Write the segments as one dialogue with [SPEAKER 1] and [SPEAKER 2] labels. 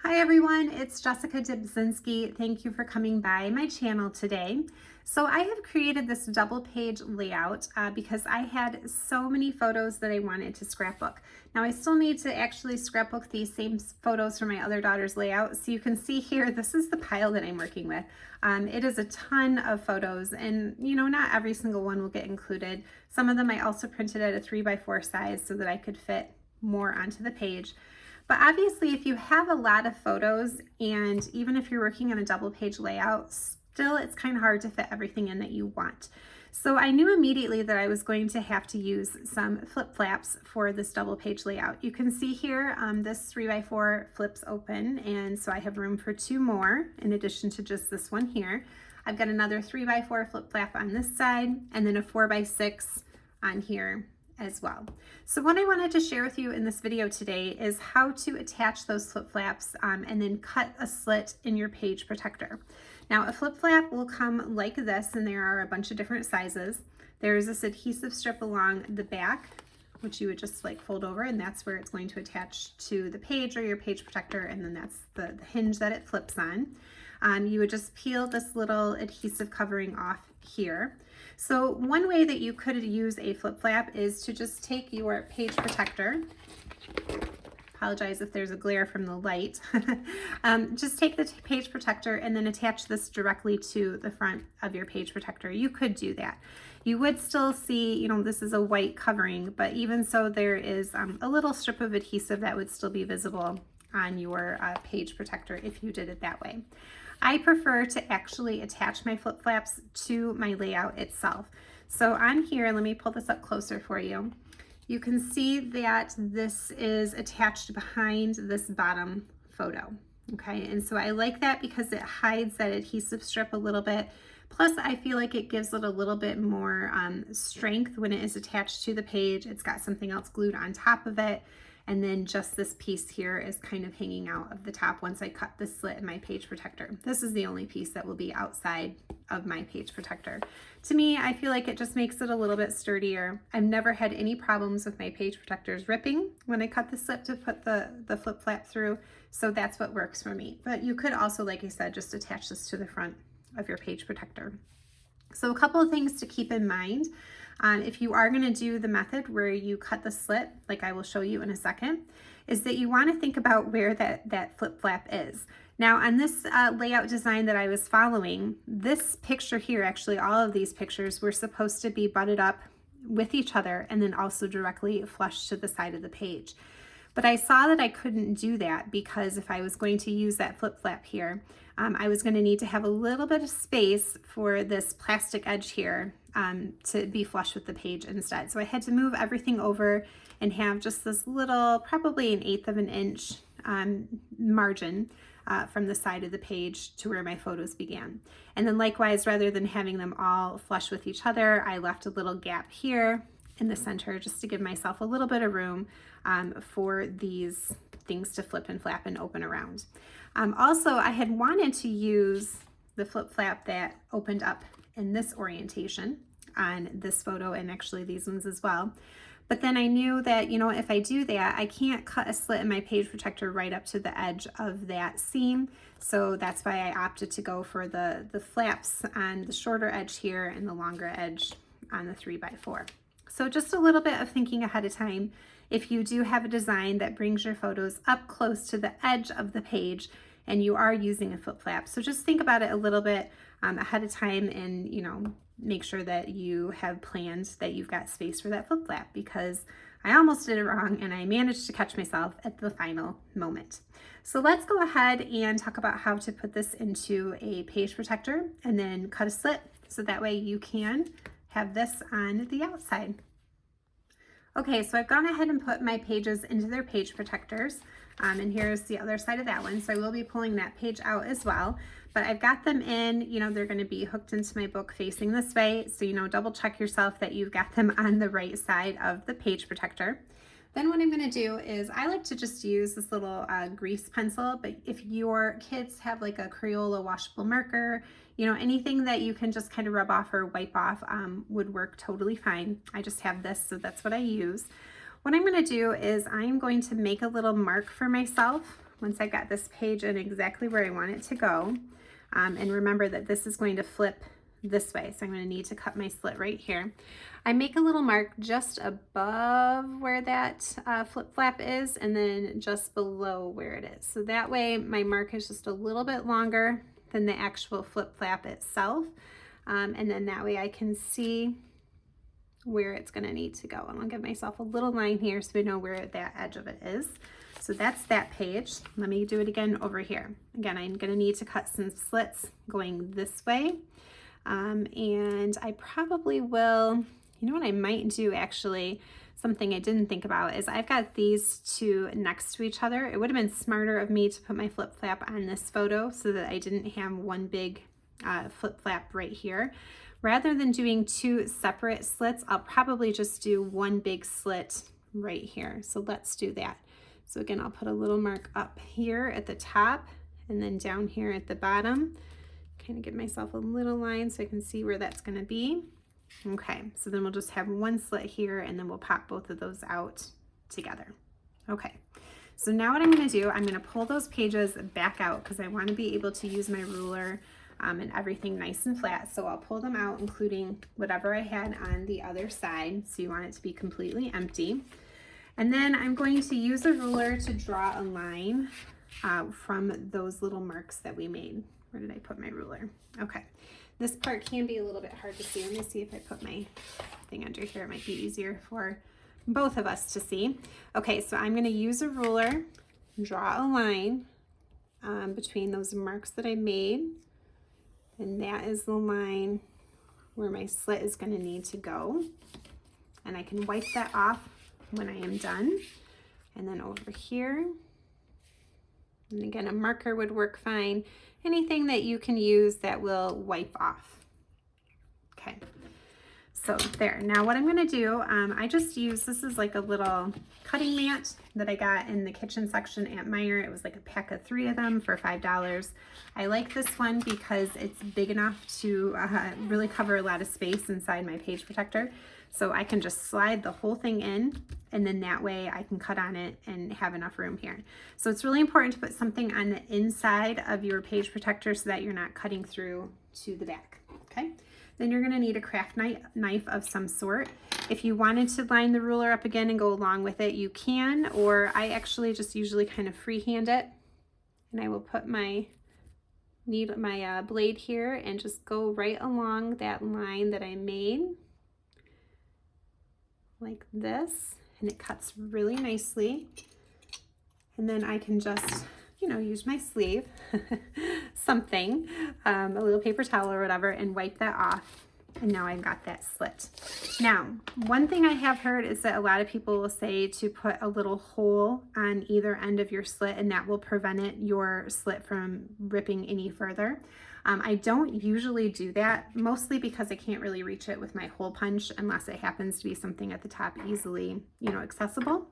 [SPEAKER 1] Hi everyone, it's Jessica Dybzinski. Thank you for coming by my channel today. So I have created this double page layout because I had so many photos that I wanted to scrapbook. Now I still need to actually scrapbook these same photos for my other daughter's layout. So you can see here, this is the pile that I'm working with. It is a ton of photos and not every single one will get included. Some of them I also printed at a 3x4 size so that I could fit more onto the page. But obviously, if you have a lot of photos, and even if you're working on a double page layout, still it's kind of hard to fit everything in that you want. So I knew immediately that I was going to have to use some flip flaps for this double page layout. You can see here, this 3x4 flips open, and so I have room for two more in addition to just this one here. I've got another 3x4 flip flap on this side, and then a 4x6 on here as well. So what I wanted to share with you in this video today is how to attach those flip flaps and then cut a slit in your page protector. Now a flip flap will come like this, and there are a bunch of different sizes. There is this adhesive strip along the back, which you would just like fold over, and that's where it's going to attach to the page or your page protector, and then that's the hinge that it flips on. You would just peel this little adhesive covering off here. So one way that you could use a flip flap is to just take your page protector. Apologize if there's a glare from the light. Just take the page protector and then attach this directly to the front of your page protector. You could do that. You would still see, this is a white covering, but even so, there is a little strip of adhesive that would still be visible on your page protector if you did it that way. I prefer to actually attach my flip flaps to my layout itself. So on here, let me pull this up closer for you. You can see that this is attached behind this bottom photo. Okay, and so I like that because it hides that adhesive strip a little bit. Plus, I feel like it gives it a little bit more strength when it is attached to the page. It's got something else glued on top of it. And then just this piece here is kind of hanging out of the top once I cut the slit in my page protector. This is the only piece that will be outside of my page protector. To me, I feel like it just makes it a little bit sturdier. I've never had any problems with my page protectors ripping when I cut the slip to put the flip flap through. So that's what works for me. But you could also, like I said, just attach this to the front of your page protector. So a couple of things to keep in mind. If you are going to do the method where you cut the slit, like I will show you in a second, is that you want to think about where that flip flap is. Now on this layout design that I was following, this picture here, actually all of these pictures were supposed to be butted up with each other and then also directly flush to the side of the page. But I saw that I couldn't do that because if I was going to use that flip flap here, I was going to need to have a little bit of space for this plastic edge here to be flush with the page instead. So I had to move everything over and have just this little, probably 1/8 of an inch margin from the side of the page to where my photos began. And then likewise, rather than having them all flush with each other, I left a little gap here in the center just to give myself a little bit of room for these things to flip and flap and open around. Also, I had wanted to use the flip flap that opened up in this orientation on this photo, and actually these ones as well. But then I knew that, if I do that, I can't cut a slit in my page protector right up to the edge of that seam. So that's why I opted to go for the flaps on the shorter edge here and the longer edge on the 3x4. So just a little bit of thinking ahead of time if you do have a design that brings your photos up close to the edge of the page and you are using a flip flap. So just think about it a little bit ahead of time and, make sure that you have planned that you've got space for that flip flap, because I almost did it wrong and I managed to catch myself at the final moment. So let's go ahead and talk about how to put this into a page protector and then cut a slit so that way you can have this on the outside. Okay, so I've gone ahead and put my pages into their page protectors, and here's the other side of that one. So I will be pulling that page out as well, but I've got them in, they're going to be hooked into my book facing this way. So, double check yourself that you've got them on the right side of the page protector. Then what I'm going to do is I like to just use this little grease pencil, but if your kids have like a Crayola washable marker, anything that you can just kind of rub off or wipe off would work totally fine. I just have this, so that's what I use. What I'm going to do is I'm going to make a little mark for myself once I got this page in exactly where I want it to go. And remember that this is going to flip this way, so I'm going to need to cut my slit right here. I make a little mark just above where that flip flap is, and then just below where it is. So that way my mark is just a little bit longer than the actual flip flap itself. And then that way I can see where it's going to need to go. And I'll give myself a little line here so we know where that edge of it is. So that's that page. Let me do it again over here. Again, I'm going to need to cut some slits going this way. And I probably will, you know what I might do actually, something I didn't think about is I've got these two next to each other. It would have been smarter of me to put my flip flap on this photo so that I didn't have one big flip flap right here. Rather than doing two separate slits, I'll probably just do one big slit right here. So let's do that. So again, I'll put a little mark up here at the top and then down here at the bottom. Kind of give myself a little line so I can see where that's going to be. Okay, so then we'll just have one slit here and then we'll pop both of those out together. Okay, so now what I'm going to do, I'm going to pull those pages back out because I want to be able to use my ruler and everything nice and flat. So I'll pull them out, including whatever I had on the other side. So you want it to be completely empty. And then I'm going to use a ruler to draw a line from those little marks that we made. Where did I put my ruler? Okay, this part can be a little bit hard to see. Let me see if I put my thing under here. It might be easier for both of us to see. Okay, so I'm going to use a ruler, draw a line between those marks that I made. And that is the line where my slit is going to need to go. And I can wipe that off when I am done. And then over here, and again, a marker would work fine. Anything that you can use that will wipe off. Okay, so there. Now what I'm going to do, I just use, this is like a little cutting mat that I got in the kitchen section at Meijer. It was like a pack of 3 of them for $5. I like this one because it's big enough to really cover a lot of space inside my page protector. So I can just slide the whole thing in, and then that way I can cut on it and have enough room here. So it's really important to put something on the inside of your page protector so that you're not cutting through to the back, okay? Then you're gonna need a craft knife of some sort. If you wanted to line the ruler up again and go along with it, you can, or I actually just usually kind of freehand it. And I will put my blade here and just go right along that line that I made, like this, and it cuts really nicely. And then I can just, you know, use my sleeve, something, a little paper towel or whatever, and wipe that off. And now I've got that slit. Now, one thing I have heard is that a lot of people will say to put a little hole on either end of your slit, and that will prevent your slit from ripping any further. I don't usually do that, mostly because I can't really reach it with my hole punch unless it happens to be something at the top easily, you know, accessible.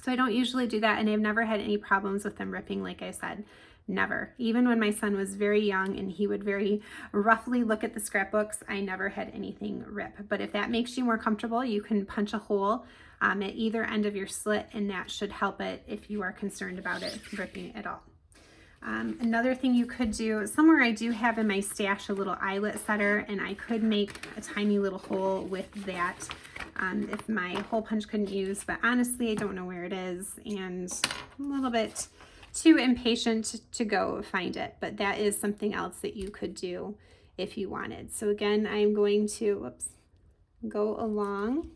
[SPEAKER 1] So I don't usually do that, and I've never had any problems with them ripping, like I said, never. Even when my son was very young and he would very roughly look at the scrapbooks, I never had anything rip. But if that makes you more comfortable, you can punch a hole at either end of your slit, and that should help it if you are concerned about it ripping at all. Another thing you could do, somewhere I do have in my stash a little eyelet setter, and I could make a tiny little hole with that if my hole punch couldn't use, but honestly I don't know where it is and I'm a little bit too impatient to go find it, but that is something else that you could do if you wanted. So again, I'm going to go along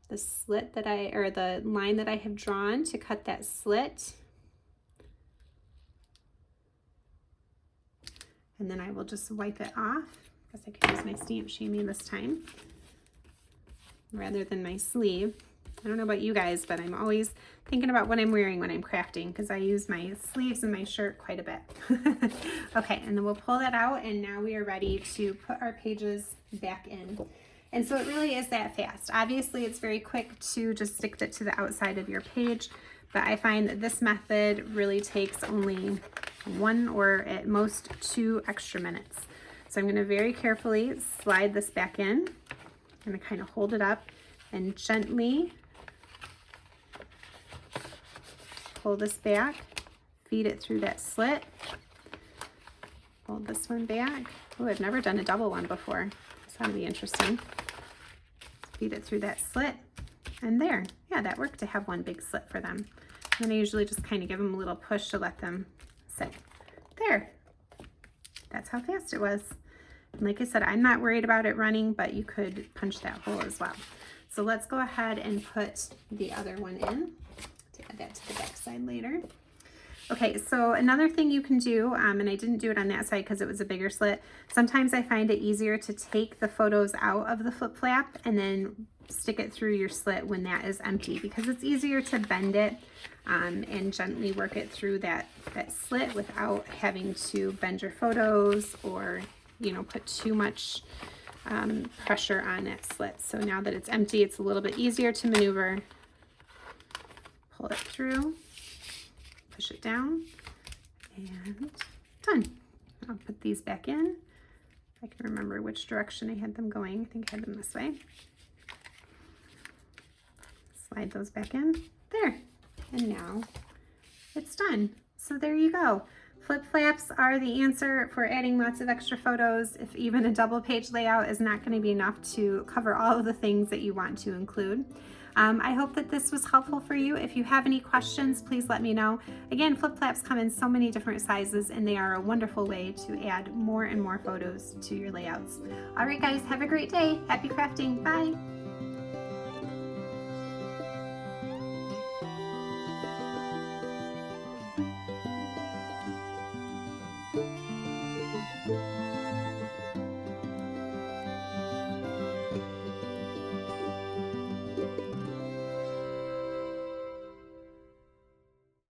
[SPEAKER 1] the slit that the line that I have drawn to cut that slit. And then I will just wipe it off. I guess I could use my stamp chamois this time rather than my sleeve. I don't know about you guys, but I'm always thinking about what I'm wearing when I'm crafting because I use my sleeves in my shirt quite a bit. Okay, and then we'll pull that out, and now we are ready to put our pages back in. And so it really is that fast. Obviously, it's very quick to just stick it to the outside of your page, but I find that this method really takes only 1 or at most 2 extra minutes. So I'm going to very carefully slide this back in. I'm going to kind of hold it up and gently pull this back, feed it through that slit, fold this one back. Oh, I've never done a double one before. This ought to be interesting. Feed it through that slit, and there. Yeah, that worked to have one big slit for them. And then I usually just kind of give them a little push to let them sit. There. That's how fast it was. And like I said, I'm not worried about it running, but you could punch that hole as well. So let's go ahead and put the other one in to add that to the back side later. Okay, so another thing you can do, and I didn't do it on that side because it was a bigger slit. Sometimes I find it easier to take the photos out of the flip flap and then stick it through your slit when that is empty, because it's easier to bend it and gently work it through that slit without having to bend your photos or, you know, put too much pressure on that slit. So now that it's empty, it's a little bit easier to maneuver. Pull it through. Push it down, and done. I'll put these back in. I can remember which direction I had them going. I think I had them this way. Slide those back in. There. And now it's done. So there you go. Flip flaps are the answer for adding lots of extra photos. If even a double page layout is not going to be enough to cover all of the things that you want to include. I hope that this was helpful for you. If you have any questions, please let me know. Again, flip flaps come in so many different sizes, and they are a wonderful way to add more and more photos to your layouts. All right, guys, have a great day. Happy crafting. Bye.